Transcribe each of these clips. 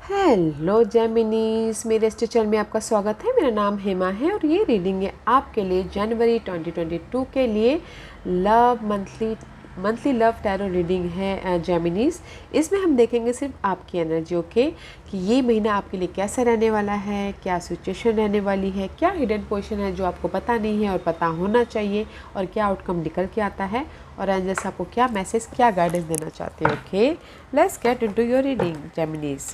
Hello जेमिनीज, मेरे इस channel में आपका स्वागत है। मेरा नाम हेमा है और ये रीडिंग है आपके लिए जनवरी 2022 के लिए मंथली लव टैरो रीडिंग है जेमिनीज। इसमें हम देखेंगे सिर्फ आपकी एनर्जी, ओके, कि ये महीना आपके लिए कैसा रहने वाला है, क्या सिचुएशन रहने वाली है, क्या हिडन पोजीशन है जो आपको पता नहीं है और पता होना चाहिए, और क्या आउटकम निकल के आता है, और एंजल्स आपको क्या मैसेज, क्या गाइडेंस देना चाहते हैं। Okay, let's get into your reading Geminis.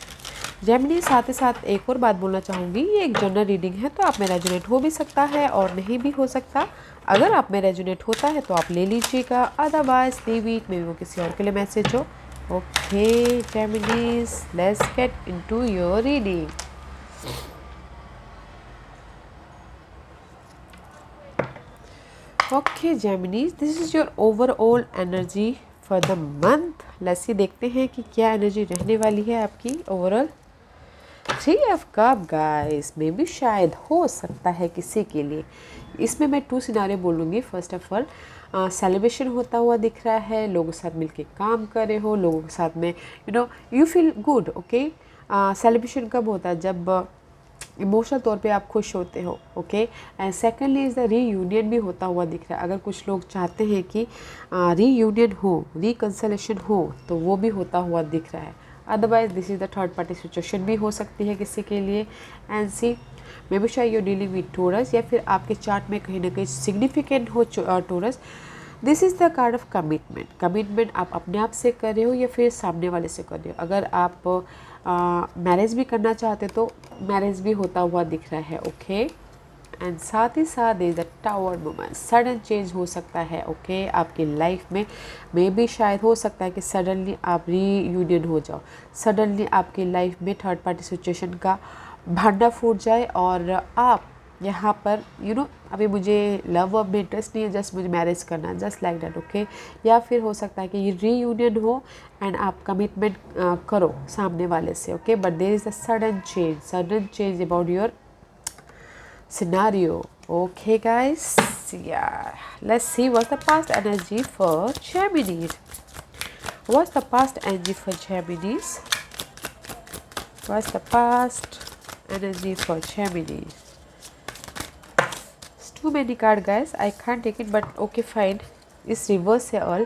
Gemini, साथ ही साथ एक और बात बोलना चाहूँगी, ये एक जनरल रीडिंग है तो आप में रेजोनेट हो भी सकता है और नहीं भी हो सकता। अगर आप में रेजोनेट होता है तो आप ले लीजिएगा, अदरवाइज लीव इट, मे वो किसी और के लिए मैसेज हो। Okay Geminis, let's get into your reading. Okay Geminis, this is your overall energy for the month. Let's see, देखते हैं कि क्या एनर्जी रहने वाली है आपकी ओवरऑल। 3 ऑफ कप गाइस, में भी शायद हो सकता है किसी के लिए। इसमें मैं 2 सिनारे बोलूँगी। फर्स्ट ऑफ ऑल, सेलिब्रेशन होता हुआ दिख रहा है, लोगों के साथ मिलके काम कर रहे हो, लोगों के साथ में you feel good. Okay, celebration कब होता है? जब इमोशनल तौर पे आप खुश होते हो। Okay, and secondly is the reunion भी होता हुआ दिख रहा है। अगर कुछ लोग चाहते हैं कि रीयूनियन हो, रिकन्सलेशन हो, तो वो भी होता हुआ दिख रहा है। Otherwise this is the third party situation भी हो सकती है किसी के लिए। एंड सी, मे बी शायद यू डीलिंग विद टोरस, या फिर आपके चार्ट में कहीं ना कहीं सिग्निफिकेंट हो Taurus. This is the card of commitment. Commitment आप अपने आप से कर रहे हो या फिर सामने वाले से कर रहे हो। अगर आप मैरिज भी करना चाहते तो मैरिज भी होता हुआ दिख रहा है। ओके, एंड साथ ही साथ is the tower moment, sudden change हो सकता है। ओके, आपकी लाइफ में भी शायद हो सकता है कि सडनली आप रीयूनियन हो जाओ, सडनली आपकी लाइफ में थर्ड पार्टी सिचुएशन का भांडा फूट जाए और आप यहाँ पर अभी मुझे लव में इंटरेस्ट नहीं है, जस्ट मुझे मैरिज करना है, जस्ट लाइक दैट। ओके, या फिर हो सकता है कि ये रीयूनियन हो एंड आप कमिटमेंट करो सामने वाले से। Okay, but there is a sudden change about your scenario. Okay guys, yeah, let's see what's the past energy for Gemini. What's the past energy for Geminis? What's the past energy for Gemini? It's too many cards guys, I can't take it, but okay fine. It's reverse here all.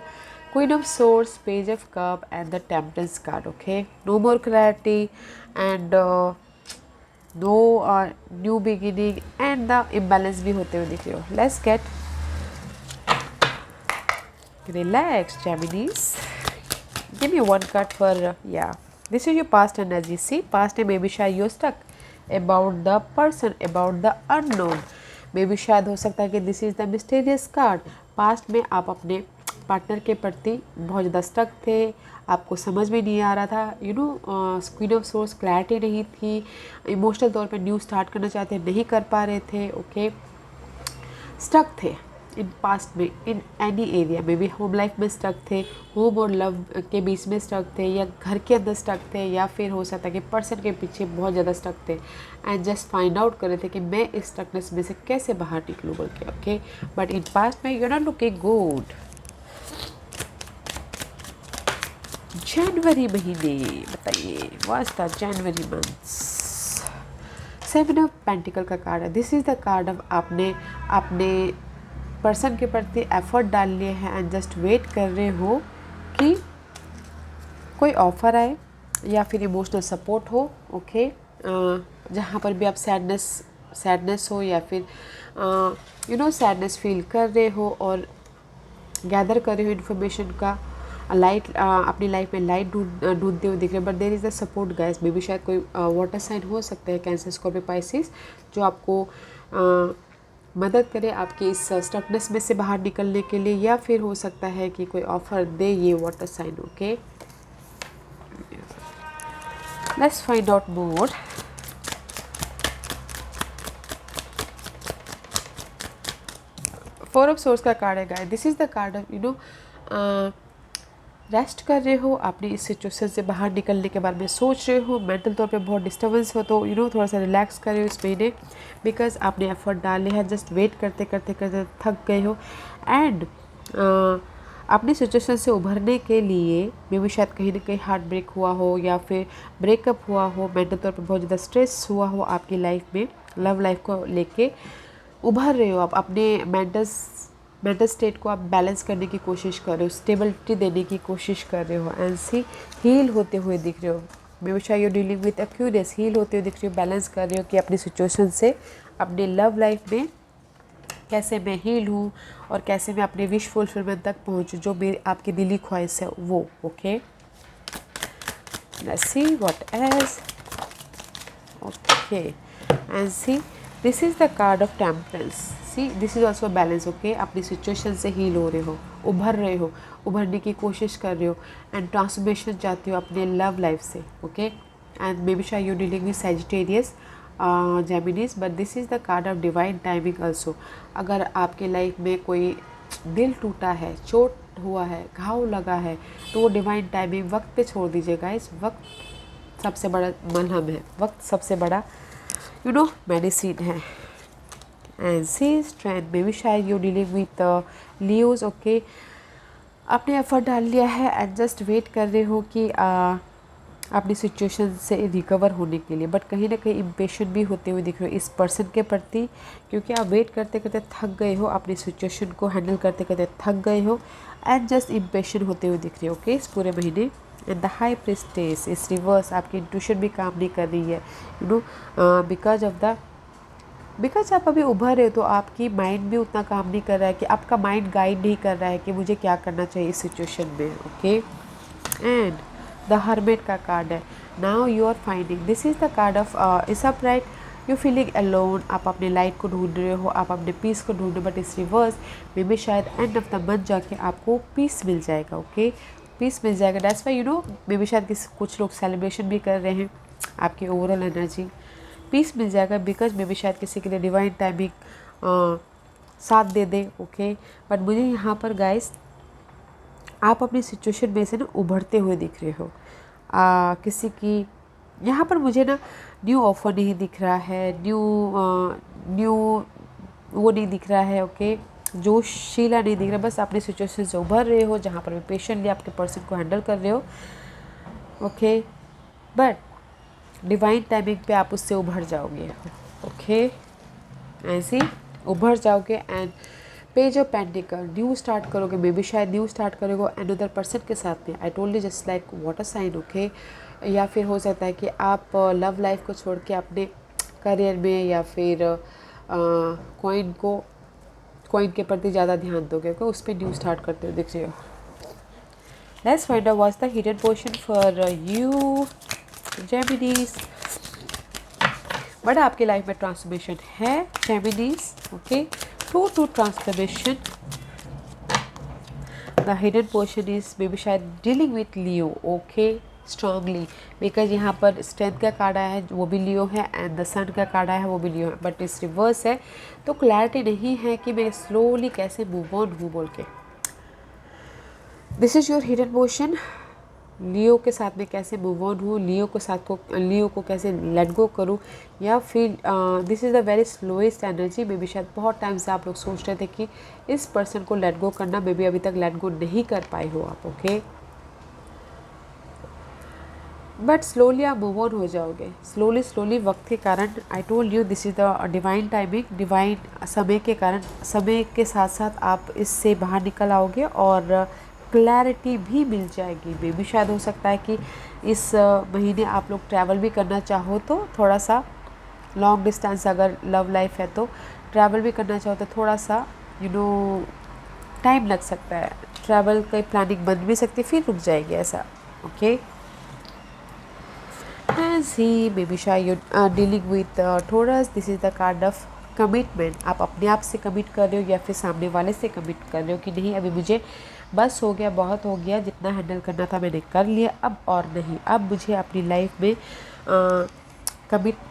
Queen of Swords, Page of Cup and the Temperance card. Okay, no more clarity and no new beginning and the imbalance भी होते हुए दिख रहे हो। Let's get relaxed Geminis. Give me one card for yeah, this is your past energy. See, past में maybe शायद you're stuck about the person, about the unknown. maybe शायद हो सकता है कि this is the mysterious card. past में आप अपने पार्टनर के प्रति बहुत ज़्यादा स्टक थे, आपको समझ में नहीं आ रहा था, क्वीन ऑफ सोर्स, क्लैरिटी नहीं थी, इमोशनल तौर पे न्यू स्टार्ट करना चाहते नहीं कर पा रहे थे। ओके, स्टक थे इन पास्ट में, इन एनी एरिया में भी। होम लाइफ में स्टक थे, होम और लव के बीच में स्टक थे, या घर के अंदर स्टक थे, या फिर हो सकता है कि पर्सन के पीछे बहुत ज़्यादा स्टक थे एंड जस्ट फाइंड आउट कर रहे थे कि मैं इस स्टकनेस में से कैसे बाहर निकलूँ बोल के। ओके, बट इन पास्ट में you are not looking good. जनवरी महीने बताइए, what's the January months. 7 of pentacles का कार्ड है। This is the card of आपने अपने पर्सन के प्रति एफर्ट डाल लिए हैं एंड जस्ट वेट कर रहे हो कि कोई ऑफर आए या फिर इमोशनल सपोर्ट हो। ओके, जहाँ पर भी आप सैडनेस हो या फिर सैडनेस फील कर रहे हो और गैदर कर रहे हो इन्फॉर्मेशन का, लाइट अपनी लाइफ में लाइट ढूंढते हुए दिख रहे हैं। But there is the support guys, may B शायद कोई वाटर साइन हो सकता है, कैंसर, स्कॉर्पियो, पाइसिस, जो आपको मदद करे आपकी इस स्टकनेस में से बाहर निकलने के लिए, या फिर हो सकता है कि कोई ऑफर दे ये water sign. Okay, let's find out more. Four of swords का कार्ड है guys. This is the card of rest कर रहे हो, अपनी इस सिचुएशन से बाहर निकलने के बारे में सोच रहे हो, मेंटल तौर पे बहुत डिस्टर्बेंस हो, तो थोड़ा सा रिलैक्स कर रहे हो इस महीने, बिकॉज आपने एफर्ट डाले हैं, जस्ट वेट करते करते करते थक गए हो एंड अपनी सिचुएशन से उभरने के लिए मे भी शायद कहीं ना कहीं हार्ट ब्रेक हुआ हो या फिर ब्रेकअप हुआ हो, मेंटल तौर पर बहुत ज़्यादा स्ट्रेस हुआ हो आपकी लाइफ में, लव लाइफ को लेके उभर रहे हो आप, अपने मेंटल स्टेट को आप बैलेंस करने की कोशिश कर रहे हो, स्टेबिलिटी देने की कोशिश कर रहे हो, एंड सी हील होते हुए दिख रहे हो। मे बी शायद यू डीलिंग विद एक्यूरेस, हील होते हुए दिख रहे हो, बैलेंस कर रहे हो कि अपनी सिचुएशन से अपने लव लाइफ में कैसे मैं हील हूँ और कैसे मैं अपने विश फुलफिलमेंट तक पहुँचूँ, जो मेरी आपकी दिली ख्वाहिश है वो। Okay, let's see what else. Okay, and see this is the card of temperance. See this is also balance. Okay, अपनी सिचुएशन से हील हो रहे हो, उभर रहे हो, उभरने की कोशिश कर रहे हो, एंड ट्रांसफॉर्मेशन चाहते हो अपने लव लाइफ से। ओके, एंड मे बी शायद you dealing with Sagittarius, Geminis, but this is the card of divine timing also. अगर आपके लाइफ में कोई दिल टूटा है, चोट हुआ है, घाव लगा है, तो वो डिवाइन टाइमिंग वक्त पे छोड़ दीजिएगा। इस वक्त सबसे बड़ा मलहम है, वक्त सबसे बड़ा मेडिसिन है। And see strength, may be शायद you dealing with Leos. Okay, आपने एफर्ट डाल लिया है एंड जस्ट वेट कर रहे हो कि अपनी सिचुएशन से रिकवर होने के लिए, बट कहीं ना कहीं इम्पेशेंट भी होते हुए दिख रहे हो इस पर्सन के प्रति, क्योंकि आप वेट करते करते थक गए हो, अपनी सिचुएशन को हैंडल करते करते थक गए हो, एंड जस्ट इम्पेशेंट होते हुए दिख रहे हो। ओके, इस पूरे महीने। एंड द हाई प्रिस्टेस इस रिवर्स, आपकी इंट्यूशन भी काम नहीं कर रही है, बिकॉज आप अभी उभर रहे हो, तो आपकी माइंड भी उतना काम नहीं कर रहा है, कि आपका माइंड गाइड नहीं कर रहा है कि मुझे क्या करना चाहिए इस सिचुएशन में। ओके, एंड द हर्मिट का कार्ड है। Now you are finding, this is the card of इस अपराइट, यू फीलिंग अलोन, आप अपने लाइट को ढूंढ रहे हो, आप अपने पीस को ढूंढ रहे हो, बट इस रिवर्स में भी शायद एंड ऑफ द मंथ जाके आपको पीस मिल जाएगा। ओके, पीस मिल जाएगा। दैट्स वाई मे बी शायद कुछ लोग सेलिब्रेशन भी कर रहे हैं, आपकी ओवरऑल एनर्जी पीस मिल जाएगा, बिकॉज मे बी शायद किसी के लिए डिवाइन टाइमिंग साथ दे दे। ओके, बट मुझे यहाँ पर गाइस आप अपनी सिचुएशन में से ना उभरते हुए दिख रहे हो। किसी की यहाँ पर मुझे ना न्यू ऑफर नहीं दिख रहा है, न्यू वो नहीं दिख रहा है। ओके, जोशीला नहीं दिख रहा, बस अपनी सिचुएशन से उभर रहे हो, जहाँ पर भी पेशेंटली आपके पर्सन को हैंडल कर रहे हो। ओके, बट डिवाइन टाइमिंग पे आप उससे उभर जाओगे। ओके, ऐसे उभर जाओगे and page of pentacle, new start करोगे, मे बी शायद न्यू स्टार्ट करोगे अनदर पर्सन के साथ में। I told you just like water sign. Okay, या फिर हो सकता है कि आप लव लाइफ को छोड़ के अपने करियर में या फिर कॉइन के प्रति ज़्यादा ध्यान दोगे, ओके, उस पर न्यू स्टार्ट करते हो दिख रहे हो। Let's find out what's the hidden portion for you Geminis. बड़ा आपके लाइफ में ट्रांसफॉर्मेशन है Geminis. Okay, to transformation. The hidden portion is may be शायद dealing with Leo. Okay, strongly, because यहाँ पर स्ट्रेंथ का कार्ड आया है, वो भी लियो है, एंड द सन का कार्ड आया है, वो भी लियो है, बट इस रिवर्स है, तो क्लैरिटी नहीं है कि मैं स्लोली कैसे मूव ऑन हूँ बोल के। This is your hidden portion. Leo के साथ में कैसे मूव ऑन हूँ, लियो को कैसे लेट गो करूँ, या फिर this is the very slowest energy. May be शायद बहुत टाइम से आप लोग सोच रहे थे कि इस पर्सन को लेट गो करना, मे बी अभी तक लेट गो नहीं कर पाए हो आप। ओके, बट स्लोली आप मूव ऑन हो जाओगे, स्लोली वक्त के कारण। आई told you this is the divine timing, divine समय के कारण, समय के साथ साथ आप इससे बाहर निकल आओगे और क्लैरिटी भी मिल जाएगी। मे भी शायद हो सकता है कि इस महीने आप लोग ट्रैवल भी करना चाहो, तो थोड़ा सा लॉन्ग डिस्टेंस अगर लव लाइफ है तो ट्रैवल भी करना चाहो तो थोड़ा सा टाइम लग सकता है, ट्रैवल की प्लानिंग बन भी सकती है, फिर रुक जाएगी ऐसा। ओके, सी मे बी शायद you dealing with taurus. This is the card of commitment. आप अपने आप से कमिट कर रहे हो या फिर सामने वाले से कमिट कर रहे हो कि नहीं, अभी मुझे बस हो गया, बहुत हो गया, जितना हैंडल करना था मैंने कर लिया, अब और नहीं, अब मुझे अपनी लाइफ में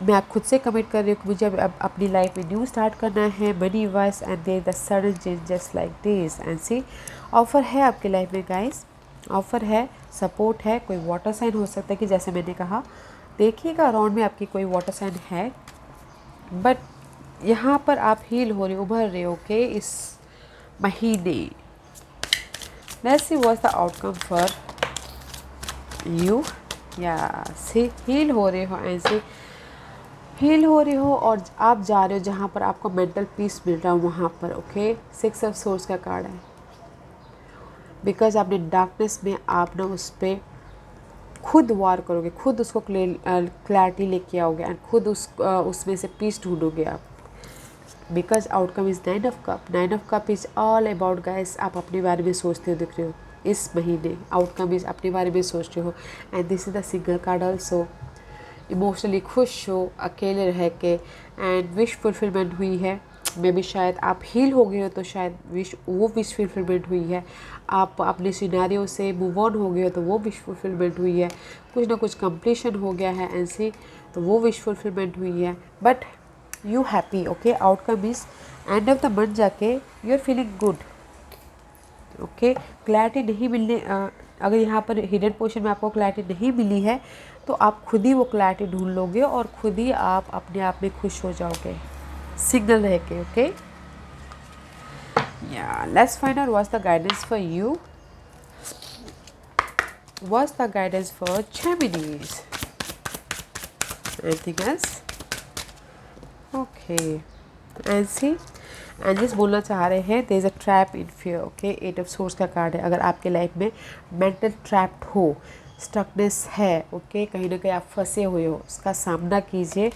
मैं खुद से कमिट कर रही हूँ कि मुझे अब अपनी लाइफ में न्यू स्टार्ट करना है। Money wise and there the sudden change just like this. And see offer है आपकी लाइफ में गाइस, ऑफर है, सपोर्ट है। कोई वाटर साइन हो सकता है कि जैसे मैंने कहा, देखिएगा अराउंड में आपकी कोई वाटर साइन है, बट यहाँ पर आप हील हो रहे हो, उभर रहे हो। ओके, इस महीने Let's see what's the outcome for you. या से हील हो रहे हो, ऐसे हील हो रहे हो और आप जा रहे हो जहाँ पर आपको मेंटल पीस मिल रहा है वहाँ पर। ओके, 6 ऑफ सोर्स का कार्ड है। बिकॉज आपने डार्कनेस में आप ना उस पर खुद वार करोगे, खुद उसको क्लैरिटी लेके आओगे एंड खुद उसमें से पीस ढूंढोगे आप। Because outcome is 9 of cup. 9 of cup is all about guys, आप अपने बारे में सोचते हो, दिख रहे हो इस महीने। आउटकम इज़ अपने बारे में सोच रहे हो and this is the single card also. Emotionally खुश हो अकेले रह के एंड विश फुलफिलमेंट हुई है। मे भी शायद आप हील हो गए हो तो शायद वो विश फुलफिलमेंट हुई है। आप अपने सिनेरियो से मूव ऑन हो गए हो तो वो विश फुलफिलमेंट हुई है। कुछ ना कुछ कंप्लीशन हो गया है ऐसे, तो वो विश फुलफिलमेंट हुई है। But you happy. Okay, outcome is end of the month जाके you are feeling good. Okay, clarity नहीं मिलने अगर यहाँ पर हिडन पोर्शन में आपको क्लैरिटी नहीं मिली है तो आप खुद ही वो क्लैरिटी ढूंढ लोगे और खुद ही आप अपने आप में खुश हो जाओगे सिंगल रह के। ओके, या let's find out what's the guidance for you. What's the guidance for Geminis? Anything else? Okay, and angels बोलना चाह रहे हैं there is a trap in fear. Okay, 8 of swords का कार्ड है। अगर आपके लाइफ में मेंटल ट्रैप्ड हो, स्टकनेस है, ओके, कहीं ना कहीं आप फंसे हुए हो, उसका सामना कीजिए।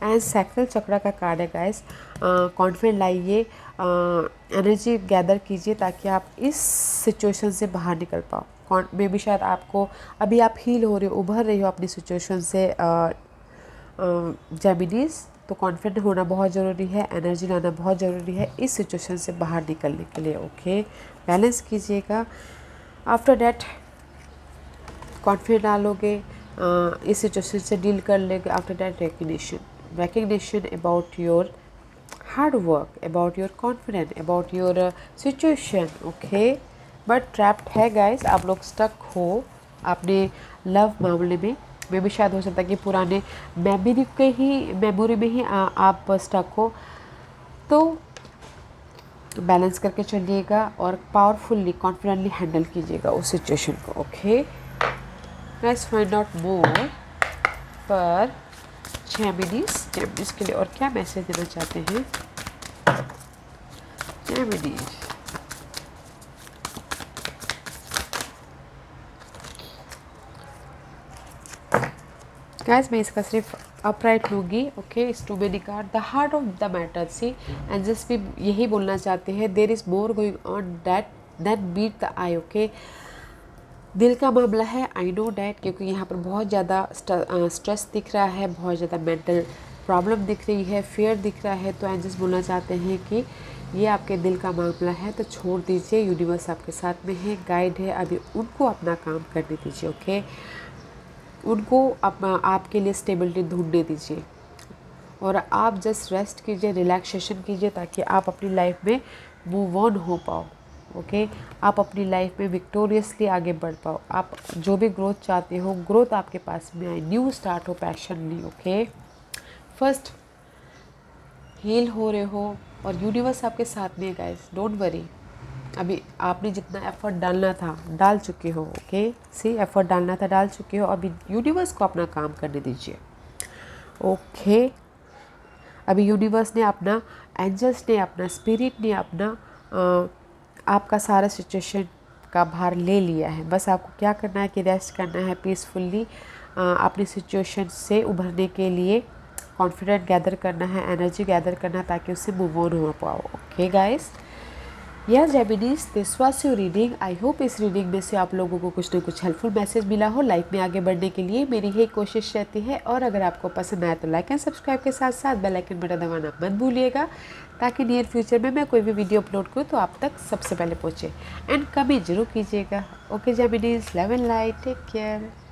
एंड सैक्रल चक्र का कार्ड है गाइस। कॉन्फिडेंट लाइए, एनर्जी गैदर कीजिए ताकि आप इस सिचुएशन से बाहर निकल पाओ। मे भी शायद आपको अभी आप हील हो रहे हो, उभर रही हो अपनी सिचुएशन से जेमिनीज, तो कॉन्फिडेंट होना बहुत ज़रूरी है, एनर्जी लाना बहुत ज़रूरी है इस सिचुएशन से बाहर निकलने के लिए। ओके, बैलेंस कीजिएगा। आफ्टर डैट कॉन्फिडेंट डालोगे, इस सिचुएशन से डील कर लेंगे। After that recognition about your hard work, about your confidence, about your situation. Okay, but trapped है गाइस, आप लोग स्टक हो अपने लव मामले में। मे भी शायद हो सकता है कि पुराने मेमोरी में ही आप स्टक हो, तो बैलेंस करके चलिएगा और पावरफुल्ली कॉन्फिडेंटली हैंडल कीजिएगा उस सिचुएशन को। ओके, लेट्स फाइंड आउट मोर पर जेमिनीज के लिए और क्या मैसेज देना चाहते हैं जेमिनीज। गाइस, मैं इसका सिर्फ अपराइट लूँगी। ओके, इस too many card the heart of the matter. See angels भी यही बोलना चाहते हैं, there is more going on that beat the eye. Okay, दिल का मामला है, आई नो डैट, क्योंकि यहाँ पर बहुत ज़्यादा स्ट्रेस दिख रहा है, बहुत ज़्यादा मेंटल प्रॉब्लम दिख रही है, फियर दिख रहा है। तो एंजल्स बोलना चाहते हैं कि ये आपके दिल का मामला है तो छोड़ दीजिए, यूनिवर्स आपके साथ में है, गाइड है, अभी उनको अपना काम करने दीजिए। ओके, उनको आपके लिए स्टेबिलिटी ढूंढने दीजिए और आप जस्ट रेस्ट कीजिए, रिलैक्सेशन कीजिए ताकि आप अपनी लाइफ में मूव ऑन हो पाओ। ओके, आप अपनी लाइफ में विक्टोरियसली आगे बढ़ पाओ। आप जो भी ग्रोथ चाहते हो, ग्रोथ आपके पास में आए, न्यू स्टार्ट हो पैशनली। ओके, फर्स्ट हील हो रहे हो और यूनिवर्स आपके साथ में गाइस, डोंट वरी। अभी आपने जितना एफर्ट डालना था डाल चुके हो। ओके, सी एफर्ट डालना था डाल चुके हो, अभी यूनिवर्स को अपना काम करने दीजिए। ओके, अभी यूनिवर्स ने अपना, एंजल्स ने अपना, स्पिरिट ने अपना आपका सारा सिचुएशन का भार ले लिया है। बस आपको क्या करना है कि रेस्ट करना है पीसफुल्ली, अपनी सिचुएशन से उभरने के लिए कॉन्फिडेंट गैदर करना है, एनर्जी गैदर करना ताकि उससे मूव ऑन हो पाओ। Okay guys, yes Geminis, this was your reading. I hope इस रीडिंग में से आप लोगों को कुछ ना कुछ हेल्पफुल मैसेज मिला हो लाइफ में आगे बढ़ने के लिए। मेरी यही कोशिश रहती है। और अगर आपको पसंद आया तो लाइक एंड सब्सक्राइब के साथ साथ बेल आइकन बटन दबाना मत भूलिएगा ताकि नियर फ्यूचर में मैं कोई भी वीडियो अपलोड करूँ तो आप तक सबसे पहले पहुँचे। एंड कमेंट जरूर कीजिएगा। Okay Geminis, love and light, take care.